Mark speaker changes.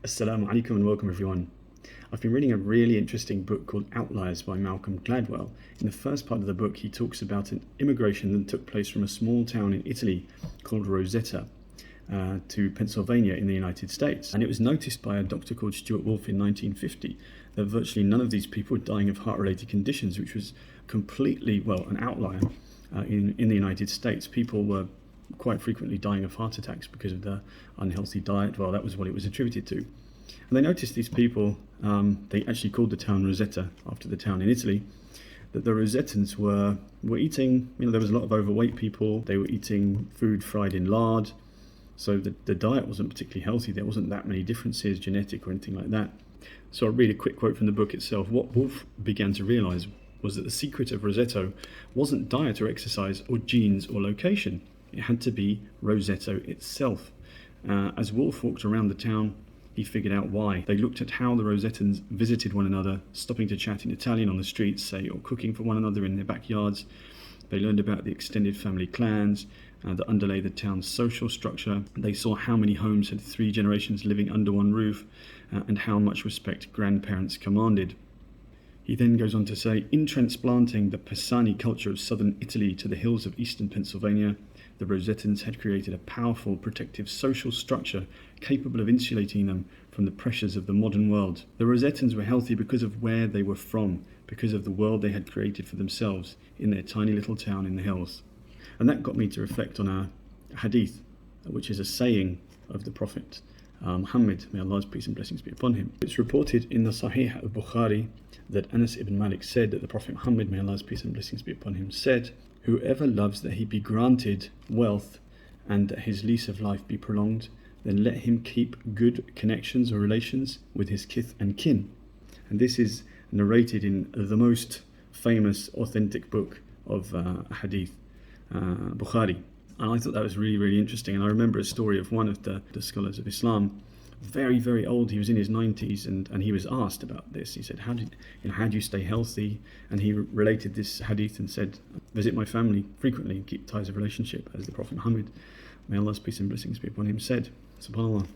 Speaker 1: Assalamu alaikum and welcome everyone. I've been reading a really interesting book called Outliers by Malcolm Gladwell. In the first part of the book, he talks about an immigration that took place from a small town in Italy called Rosetta to Pennsylvania in the United States. And it was noticed by a doctor called Stuart Wolfe in 1950 that virtually none of these people were dying of heart-related conditions, which was completely, an outlier in the United States. People were quite frequently dying of heart attacks because of the unhealthy diet. Well, that was what it was attributed to. And they noticed these people, they actually called the town Rosetta after the town in Italy, that the Rosettans were eating, there was a lot of overweight people. They were eating food fried in lard. So the diet wasn't particularly healthy. There wasn't that many differences, genetic or anything like that. So I'll read a quick quote from the book itself. What Wolfe began to realize was that the secret of Rosetta wasn't diet or exercise or genes or location. It had to be Rosetta itself. As Wolfe walked around the town, he figured out why. They looked at how the Rosettans visited one another, stopping to chat in Italian on the streets, say, or cooking for one another in their backyards. They learned about the extended family clans that underlay the town's social structure. They saw how many homes had 3 generations living under one roof and how much respect grandparents commanded. He then goes on to say, in transplanting the Pisani culture of southern Italy to the hills of eastern Pennsylvania, the Rosettans had created a powerful, protective social structure capable of insulating them from the pressures of the modern world. The Rosettans were healthy because of where they were from, because of the world they had created for themselves in their tiny little town in the hills. And that got me to reflect on a Hadith, which is a saying of the Prophet Muhammad, may Allah's peace and blessings be upon him. It's reported in the Sahih of Bukhari that Anas ibn Malik said that the Prophet Muhammad, may Allah's peace and blessings be upon him, said, "Whoever loves that he be granted wealth and that his lease of life be prolonged, then let him keep good connections or relations with his kith and kin." And this is narrated in the most famous, authentic book of Hadith, Bukhari. And I thought that was really, really interesting. And I remember a story of one of the scholars of Islam, very, very old. He was in his 90s, and he was asked about this. He said, how do you stay healthy? And he related this hadith and said, visit my family frequently and keep ties of relationship, as the Prophet Muhammad, may Allah's peace and blessings be upon him, said. SubhanAllah.